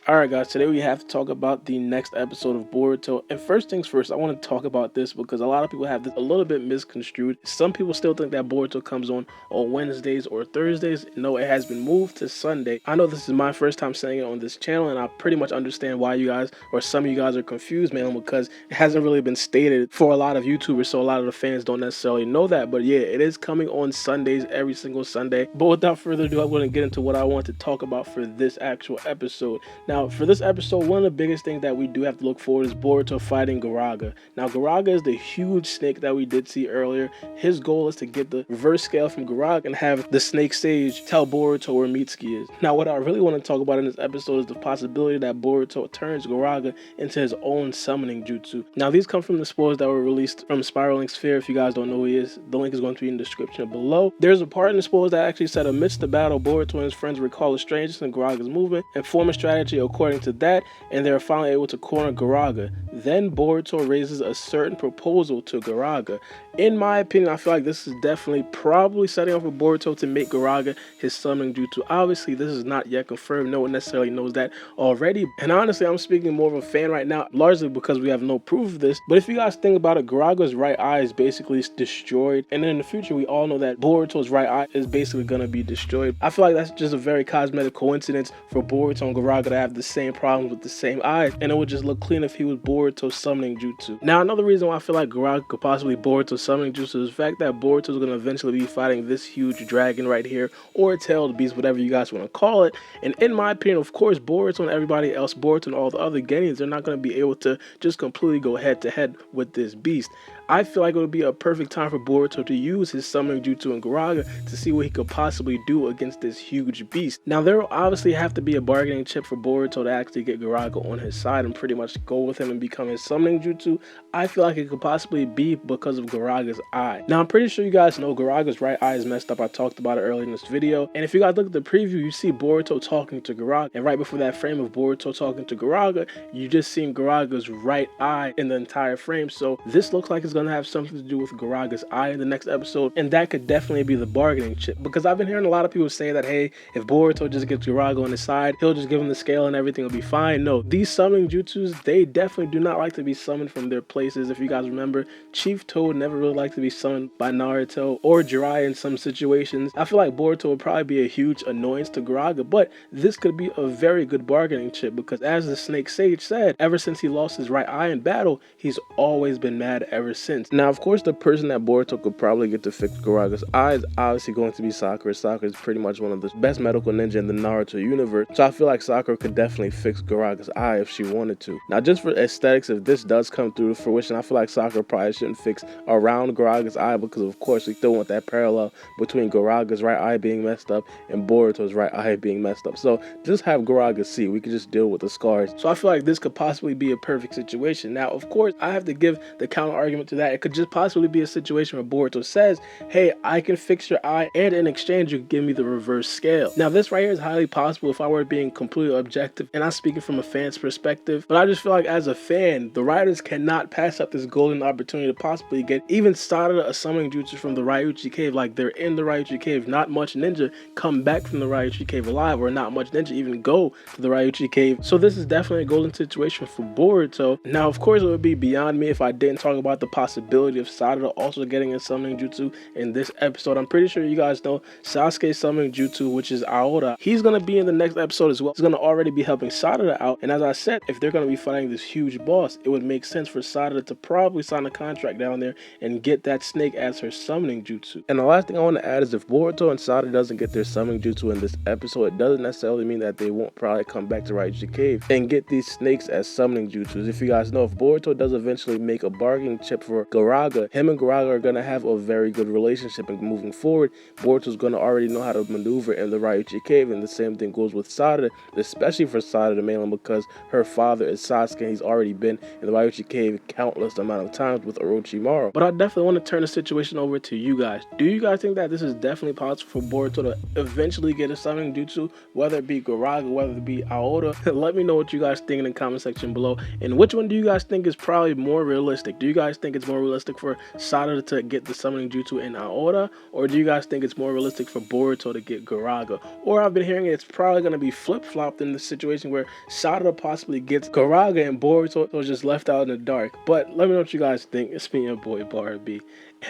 Alright guys, today we have to talk about the next episode of Boruto. And first things first, I want to talk about this because a lot of people have this a little bit misconstrued. Some people still think that Boruto comes on Wednesdays or Thursdays. No, it has been moved to Sunday. I know this is my first time saying it on this channel, and I pretty much understand why you guys, or some of you guys, are confused, man, because it hasn't really been stated for a lot of YouTubers, so a lot of the fans don't necessarily know that. But yeah, it is coming on Sundays, every single Sunday. But without further ado, I'm going to get into what I want to talk about for this actual episode. Now, for this episode, one of the biggest things that we do have to look forward is Boruto fighting Garaga. Now, Garaga is the huge snake that we did see earlier. His goal is to get the reverse scale from Garaga and have the snake sage tell Boruto where Mitsuki is. Now, what I really want to talk about in this episode is the possibility that Boruto turns Garaga into his own summoning jutsu. Now, these come from the spoilers that were released from Spiraling Sphere. If you guys don't know who he is, the link is going to be in the description below. There's a part in the spoilers that actually said, amidst the battle, Boruto and his friends recall the strangeness in Garaga's movement and form a strategy according to that, and they are finally able to corner Garaga. Then Boruto raises a certain proposal to Garaga. In my opinion, I feel like this is definitely probably setting up for Boruto to make Garaga his summoning jutsu. Obviously, this is not yet confirmed. No one necessarily knows that already. And honestly, I'm speaking more of a fan right now, largely because we have no proof of this. But if you guys think about it, Garaga's right eye is basically destroyed. And then in the future, we all know that Boruto's right eye is basically going to be destroyed. I feel like that's just a very cosmetic coincidence for Boruto and Garaga to have the same problems with the same eyes, and it would just look clean if he was Boruto summoning jutsu. Now, another reason why I feel like Garaga could possibly Boruto summoning jutsu is the fact that Boruto is going to eventually be fighting this huge dragon right here, or a tailed beast, whatever you guys want to call it. And in my opinion, of course, Boruto and everybody else, Boruto and all the other Genians, they're not going to be able to just completely go head to head with this beast. I feel like it would be a perfect time for Boruto to use his summoning jutsu in Garaga to see what he could possibly do against this huge beast. Now, there will obviously have to be a bargaining chip for Boruto to actually get Garaga on his side and pretty much go with him and become his summoning jutsu. I feel like it could possibly be because of Garaga's eye. Now, I'm pretty sure you guys know Garaga's right eye is messed up. I talked about it earlier in this video. And if you guys look at the preview, you see Boruto talking to Garaga. And right before that frame of Boruto talking to Garaga, you just seen Garaga's right eye in the entire frame. So this looks like it's going to have something to do with Garaga's eye in the next episode, and that could definitely be the bargaining chip, because I've been hearing a lot of people say that, hey, if Boruto just gets Garaga on his side, he'll just give him the scale and everything will be fine. No, these summoning jutsus, they definitely do not like to be summoned from their places. If you guys remember, Chief Toad never really liked to be summoned by Naruto or Jiraiya in some situations. I feel like Boruto would probably be a huge annoyance to Garaga, but this could be a very good bargaining chip, because as the Snake Sage said, ever since he lost his right eye in battle, he's always been mad ever since. Now, of course, the person that Boruto could probably get to fix Garaga's eye is obviously going to be Sakura. Sakura is pretty much one of the best medical ninja in the Naruto universe, so I feel like Sakura could definitely fix Garaga's eye if she wanted to. Now, just for aesthetics, if this does come through to fruition, I feel like Sakura probably shouldn't fix around Garaga's eye, because of course we still want that parallel between Garaga's right eye being messed up and Boruto's right eye being messed up. So just have Garaga see. We could just deal with the scars. So I feel like this could possibly be a perfect situation. Now, of course, I have to give the counter argument to that. It could just possibly be a situation where Boruto says, hey, I can fix your eye, and in exchange you give me the reverse scale. Now, this right here is highly possible if I were being completely objective, and I'm speaking from a fan's perspective, but I just feel like as a fan, the writers cannot pass up this golden opportunity to possibly get even Sarada a summoning jutsu from the Ryuchi cave. Like, they're in the Ryuchi cave, not much ninja come back from the Ryuchi cave alive, or not much ninja even go to the Ryuchi cave. So this is definitely a golden situation for Boruto. Now, of course, it would be beyond me if I didn't talk about the possibility of Sarada also getting a summoning jutsu in this episode. I'm pretty sure you guys know Sasuke's summoning jutsu, which is aoda. He's going to be in the next episode as well. He's going to already be helping Sarada out. And as I said, if they're going to be fighting this huge boss, it would make sense for Sarada to probably sign a contract down there and get that snake as her summoning jutsu. And the last thing I want to add is, if Boruto and Sarada doesn't get their summoning jutsu in this episode, it doesn't necessarily mean that they won't probably come back to Ryuchi Cave and get these snakes as summoning jutsus. If you guys know, if Boruto does eventually make a bargaining chip for Garaga, him and Garaga are going to have a very good relationship, and moving forward, Boruto's going to already know how to maneuver in the Ryuchi Cave, and the same thing goes with Sarada, especially for Sarada mainly because her father is Sasuke, and he's already been in the Ryuchi Cave countless amount of times with Orochimaru. But I definitely want to turn the situation over to you guys. Do you guys think that this is definitely possible for Boruto to eventually get a summoning jutsu, whether it be Garaga, whether it be aoda? Let me know what you guys think in the comment section below, and which one do you guys think is probably more realistic? Do you guys think it's it's more realistic for Sarada to get the Summoning Jutsu in aoda, or do you guys think it's more realistic for Boruto to get Garaga? Or I've been hearing it's probably going to be flip-flopped in the situation where Sarada possibly gets Garaga and Boruto was just left out in the dark. But let me know what you guys think. It's me, your boy, Baara B,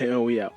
and we out.